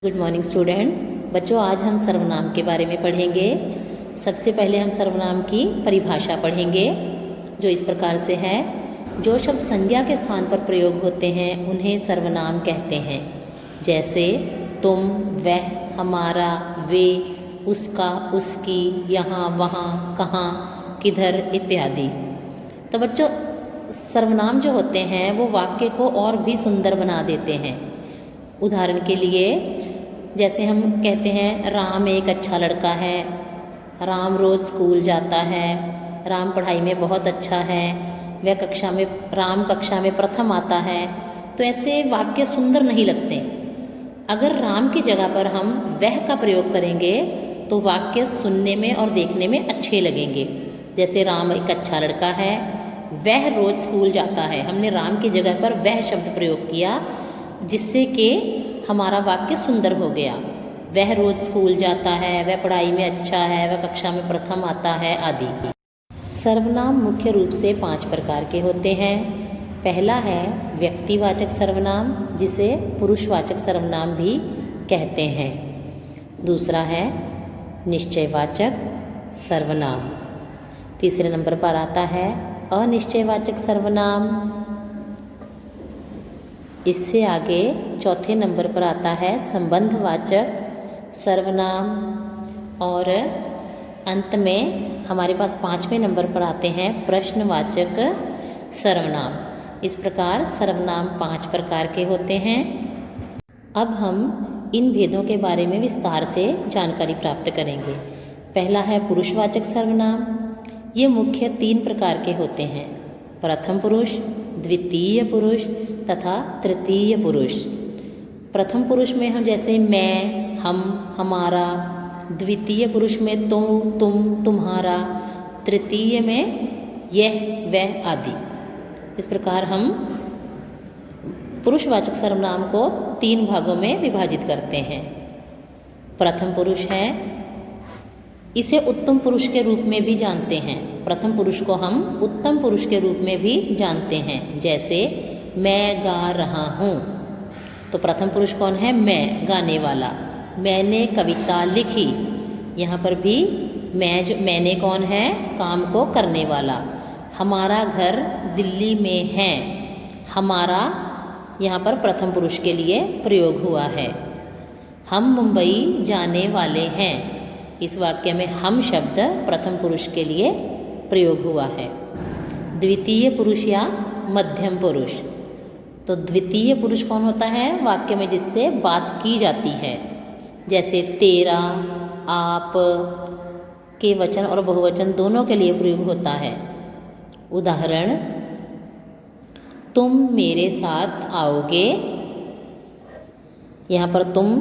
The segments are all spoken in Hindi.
Good morning students. बच्चों, आज हम सर्वनाम के बारे में पढ़ेंगे। सबसे पहले हम सर्वनाम की परिभाषा पढ़ेंगे, जो इस प्रकार से है। जो शब्द संज्ञा के स्थान पर प्रयोग होते हैं उन्हें सर्वनाम कहते हैं। जैसे तुम, वह, हमारा, वे, उसका, उसकी, यहाँ, वहाँ, कहाँ, किधर इत्यादि। तो बच्चों, सर्वनाम जो होते हैं वो वाक्य को और भी सुंदर बना देते हैं। उदाहरण के लिए, जैसे हम कहते हैं राम एक अच्छा लड़का है, राम रोज़ स्कूल जाता है, राम पढ़ाई में बहुत अच्छा है, राम कक्षा में प्रथम आता है। तो ऐसे वाक्य सुंदर नहीं लगते। अगर राम की जगह पर हम वह का प्रयोग करेंगे तो वाक्य सुनने में और देखने में अच्छे लगेंगे। जैसे राम एक अच्छा लड़का है, वह रोज़ स्कूल जाता है। हमने राम की जगह पर वह शब्द प्रयोग किया, जिससे कि हमारा वाक्य सुंदर हो गया। वह रोज़ स्कूल जाता है, वह पढ़ाई में अच्छा है, वह कक्षा में प्रथम आता है आदि। सर्वनाम मुख्य रूप से 5 प्रकार के होते हैं। पहला है व्यक्तिवाचक सर्वनाम, जिसे पुरुषवाचक सर्वनाम भी कहते हैं। दूसरा है निश्चयवाचक सर्वनाम। तीसरे नंबर पर आता है अनिश्चयवाचक सर्वनाम। इससे आगे चौथे नंबर पर आता है संबंधवाचक सर्वनाम। और अंत में हमारे पास 5वें नंबर पर आते हैं प्रश्नवाचक सर्वनाम। इस प्रकार सर्वनाम 5 प्रकार के होते हैं। अब हम इन भेदों के बारे में विस्तार से जानकारी प्राप्त करेंगे। पहला है पुरुषवाचक सर्वनाम। ये मुख्य 3 प्रकार के होते हैं: प्रथम पुरुष, द्वितीय पुरुष तथा तृतीय पुरुष। प्रथम पुरुष में हम जैसे मैं, हम, हमारा। द्वितीय पुरुष में तुम, तुम्हारा। तृतीय में यह, वह आदि। इस प्रकार हम पुरुषवाचक सर्वनाम को 3 भागों में विभाजित करते हैं। प्रथम पुरुष है, इसे उत्तम पुरुष के रूप में भी जानते हैं। प्रथम पुरुष को हम उत्तम पुरुष के रूप में भी जानते हैं। जैसे मैं गा रहा हूँ, तो प्रथम पुरुष कौन है? मैं, गाने वाला। मैंने कविता लिखी, यहाँ पर भी मैंने कौन है? काम को करने वाला। हमारा घर दिल्ली में है, हमारा यहाँ पर प्रथम पुरुष के लिए प्रयोग हुआ है। हम मुंबई जाने वाले हैं, इस वाक्य में हम शब्द प्रथम पुरुष के लिए प्रयोग हुआ है। द्वितीय पुरुष या मध्यम पुरुष, तो द्वितीय पुरुष कौन होता है? वाक्य में जिससे बात की जाती है। जैसे तेरा, आप के वचन और बहुवचन दोनों के लिए प्रयोग होता है। उदाहरण, तुम मेरे साथ आओगे, यहाँ पर तुम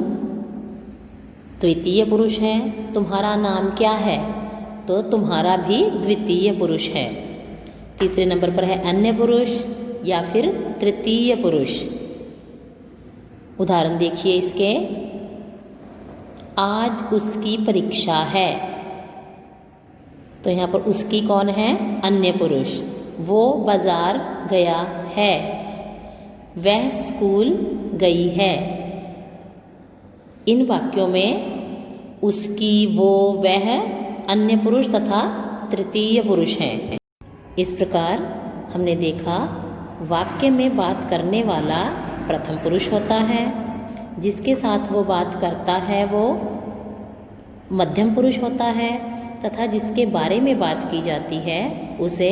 द्वितीय पुरुष है। तुम्हारा नाम क्या है? तो तुम्हारा भी द्वितीय पुरुष है। तीसरे नंबर पर है अन्य पुरुष या फिर तृतीय पुरुष। उदाहरण देखिए इसके, आज उसकी परीक्षा है, तो यहाँ पर उसकी कौन है? अन्य पुरुष। वो बाजार गया है, वह स्कूल गई है। इन वाक्यों में उसकी, वो, वह अन्य पुरुष तथा तृतीय पुरुष हैं। इस प्रकार हमने देखा, वाक्य में बात करने वाला प्रथम पुरुष होता है, जिसके साथ वो बात करता है वो मध्यम पुरुष होता है, तथा जिसके बारे में बात की जाती है उसे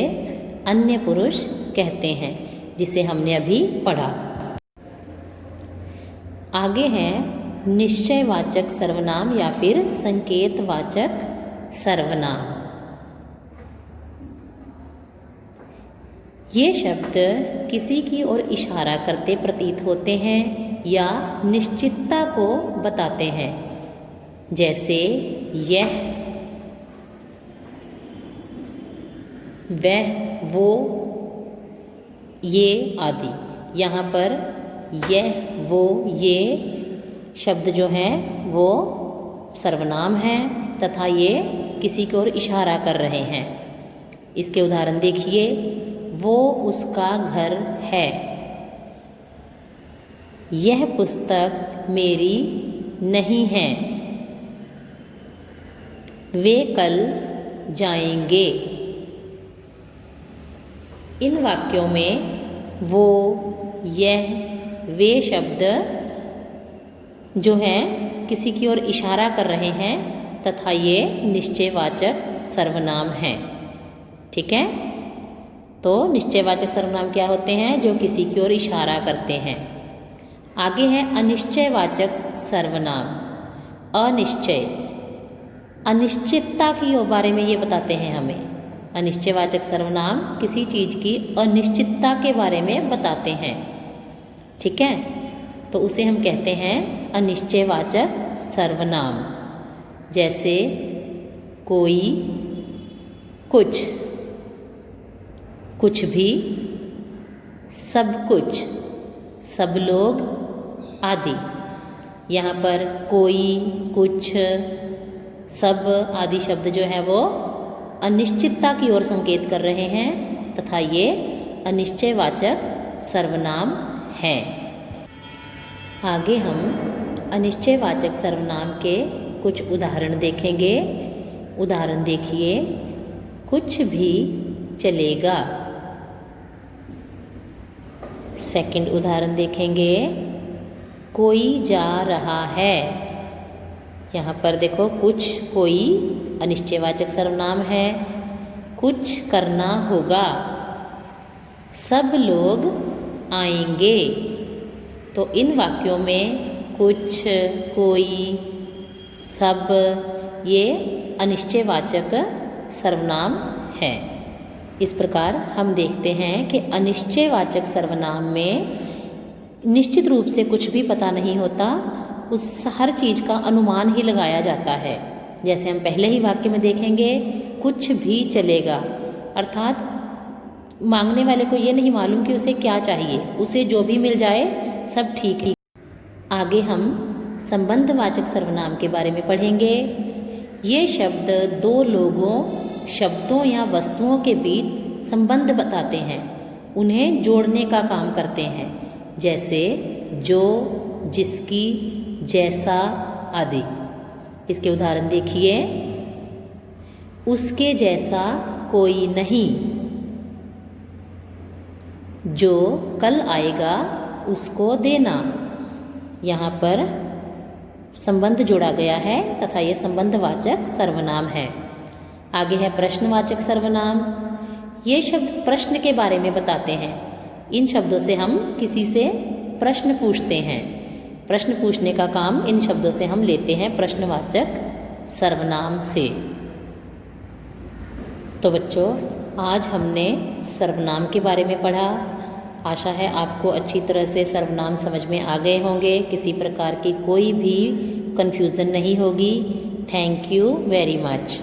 अन्य पुरुष कहते हैं, जिसे हमने अभी पढ़ा। आगे है निश्चयवाचक सर्वनाम या फिर संकेतवाचक सर्वनाम। ये शब्द किसी की ओर इशारा करते प्रतीत होते हैं या निश्चितता को बताते हैं। जैसे यह, वह, वो, ये आदि। यहाँ पर यह, वो, ये शब्द जो हैं वो सर्वनाम हैं तथा ये किसी की ओर इशारा कर रहे हैं। इसके उदाहरण देखिए, वो उसका घर है, यह पुस्तक मेरी नहीं हैं, वे कल जाएंगे। इन वाक्यों में वो, यह, वे शब्द जो हैं किसी की ओर इशारा कर रहे हैं तथा ये निश्चयवाचक सर्वनाम हैं। ठीक है, तो निश्चयवाचक सर्वनाम क्या होते हैं? जो किसी की ओर इशारा करते हैं। आगे है अनिश्चयवाचक सर्वनाम। अनिश्चय, अनिश्चितता की बारे में ये बताते हैं हमें। अनिश्चयवाचक सर्वनाम किसी चीज़ की अनिश्चितता के बारे में बताते हैं। ठीक है, तो उसे हम कहते हैं अनिश्चयवाचक सर्वनाम। जैसे कोई, कुछ, कुछ भी, सब कुछ, सब लोग आदि। यहाँ पर कोई, कुछ, सब आदि शब्द जो है वो अनिश्चितता की ओर संकेत कर रहे हैं तथा ये अनिश्चयवाचक सर्वनाम हैं। आगे हम अनिश्चयवाचक सर्वनाम के कुछ उदाहरण देखेंगे। उदाहरण देखिए, कुछ भी चलेगा। सेकंड उदाहरण देखेंगे, कोई जा रहा है। यहाँ पर देखो, कुछ, कोई अनिश्चयवाचक सर्वनाम है। कुछ करना होगा। सब लोग आएंगे। तो इन वाक्यों में कुछ, कोई, सब ये अनिश्चयवाचक सर्वनाम है। इस प्रकार हम देखते हैं कि अनिश्चयवाचक सर्वनाम में निश्चित रूप से कुछ भी पता नहीं होता, उस हर चीज़ का अनुमान ही लगाया जाता है। जैसे हम पहले ही वाक्य में देखेंगे, कुछ भी चलेगा, अर्थात मांगने वाले को ये नहीं मालूम कि उसे क्या चाहिए, उसे जो भी मिल जाए सब ठीक ही। आगे हम संबंधवाचक सर्वनाम के बारे में पढ़ेंगे। ये शब्द दो लोगों, शब्दों या वस्तुओं के बीच संबंध बताते हैं, उन्हें जोड़ने का काम करते हैं। जैसे जो, जिसकी, जैसा आदि। इसके उदाहरण देखिए, उसके जैसा कोई नहीं, जो कल आएगा उसको देना। यहाँ पर संबंध जोड़ा गया है तथा ये संबंधवाचक सर्वनाम है। आगे है प्रश्नवाचक सर्वनाम। ये शब्द प्रश्न के बारे में बताते हैं। इन शब्दों से हम किसी से प्रश्न पूछते हैं। प्रश्न पूछने का काम इन शब्दों से हम लेते हैं प्रश्नवाचक सर्वनाम से। तो बच्चों, आज हमने सर्वनाम के बारे में पढ़ा। आशा है आपको अच्छी तरह से सर्वनाम समझ में आ गए होंगे, किसी प्रकार की कोई भी कन्फ्यूज़न नहीं होगी। Thank you very much.